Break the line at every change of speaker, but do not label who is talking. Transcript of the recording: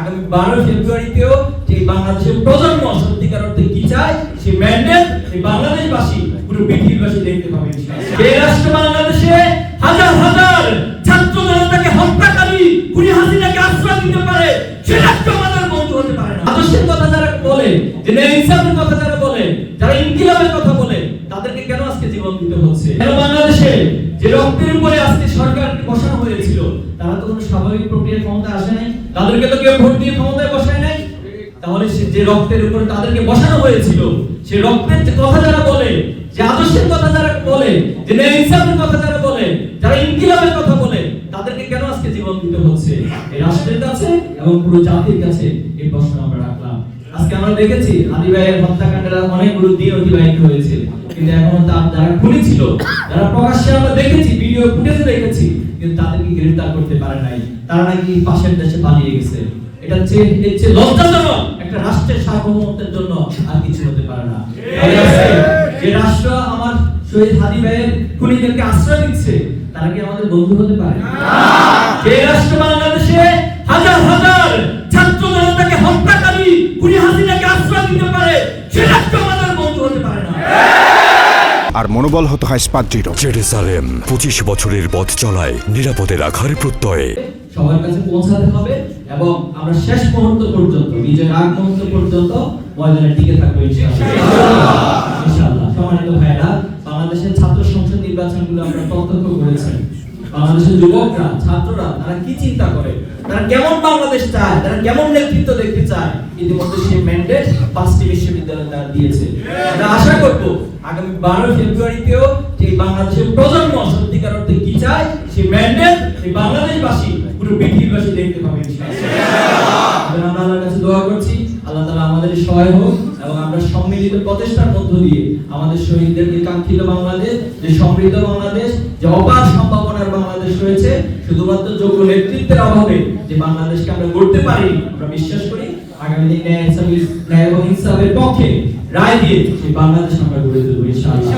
আগামী 12 ফেব্রুয়ারিতেও যে বাংলাদেশের প্রজন্ম সত্যিকার অর্থে কি চায় সেই ম্যান্ডেট এই বাংলাদেশবাসী পুরো পৃথিবীবাসী দেখতে পাবে ইনশাআল্লাহ। এই রাষ্ট্র বাংলাদেশে হাজার হাজার ছাত্র জনতাকে হত্যাকারী খুনি হাসিনাকে আশ্রয় দিতে পারে, সে রাষ্ট্র আমাদের বন্ধু হতে পারে না। আদর্শের কথা যারা বলে, যে ইনসাফের কথা যারা বলে, যারা ইনকিলাবের কথা বলে, তাদেরকে কেন আজকে জীবন দিতে হচ্ছে? কেন বাংলাদেশে যে রক্তের উপরে আজকে সরকারকে বসানো হয়েছিল, তারা তো কোনো স্বাভাবিক প্রক্রিয়ার ক্ষমতা আসে নাই, তাদেরকে তো কেউ ভোট দিয়ে ক্ষমতায় বসায় নাই। তাহলে যে রক্তের উপরে তাদেরকে বসানো হয়েছিল, সে রক্তের যে কথা যারা বলে, যে আদর্শের কথা যারা বলে, যে ইনসাফের কথা যারা বলে, যারা ইনকিলাবের কথা বলে, তাদেরকে কেন আজকে জীবন দিতে হচ্ছে? এই রাষ্ট্রের কাছে এবং পুরো জাতির কাছে এই প্রশ্ন আমরা রাখলাম। আজকে আমরা দেখেছি আলী ভাইয়ের হত্যাকাণ্ডের অনেকগুলো দিন অতিবাহিত হয়েছে, কিন্তু এখনো তার যারা খুনি ছিল, যারা প্রকাশ্যে আমরা দেখেছি, ভিডিও ফুটেজে দেখেছি, কিন্তু তাদেরকে গ্রেফতার করতে পারে নাই। তারা নাকি পাশের দেশে পালিয়ে গেছে। এটা হচ্ছে লজ্জাজনক। একটা রাষ্ট্রের সার্বভৌমত্বের জন্য আর কিছু হতে পারে না। যে রাষ্ট্র আমার শহীদ হাদি ভাইয়ের খুনিদেরকে আশ্রয় দিচ্ছে, তারা কি আমাদের বন্ধু হতে পারে? যে রাষ্ট্র বাংলাদেশে হাজার হাজার ছাত্র জনতাকে হত্যাকারী খুনি হাসিনাকে আশ্রয় দিতে পারে, সে রাষ্ট্র আমাদের বন্ধু হতে পারে না।
আর মনোবল হতে হয় ইস্পাত দৃঢ়।
জেরুজালেম 25 বছরের পথ চলায় নিরাপদে রাখার প্রত্যয়ে
সবার কাছে পৌঁছাতে হবে এবং আমরা শেষ মুহূর্ত পর্যন্ত, বিজয়ের আগ মুহূর্ত পর্যন্ত ময়দানে টিকে থাকবো ইনশাআল্লাহ। ইনশাআল্লাহ। সম্মানিত ভাইরা, বাংলাদেশের ছাত্র সংসদ নির্বাচনগুলো আমরা প্রত্যক্ষ করেছি। বাংলাদেশের যুবকরা, ছাত্ররা তারা কি চিন্তা করে, তারা কেমন বাংলাদেশ চায়, তারা কেমন নেতৃত্ব দেখতে চায়, ইতিমধ্যে সেই ম্যান্ডেট 5টি বিশ্ববিদ্যালয় তারা দিয়েছে। আমরা আশা করব আগামী 12 ফেব্রুয়ারিতেও যে বাংলাদেশের প্রজন্ম সত্যিকার অর্থে কি চায় সেই ম্যান্ডেট এই বাংলাদেশবাসী পুরো পৃথিবীবাসী দেখতে পাবে ইনশাআল্লাহ। আমরা আল্লাহর কাছে দোয়া করছি আল্লাহ তাআলা আমাদের সহায় হোক এবং আমরা সম্মিলিত প্রচেষ্টার মধ্য দিয়ে আমাদের শহীদদের কাঙ্ক্ষিত বাংলাদেশ, যে সমৃদ্ধ বাংলাদেশ, যে অপার সম্ভাবনার বাংলাদেশ রয়েছে, শুধুমাত্র যোগ্য নেতৃত্বের অভাবে যে বাংলাদেশকে আমরা গড়তে পারি, আমরা বিশ্বাস করি আগামী দিনে ন্যায় এবং ইনসাফের পক্ষে রায় দিয়ে সেই বাংলাদেশ আমরা গড়ে তুলব ইনশাআল্লাহ।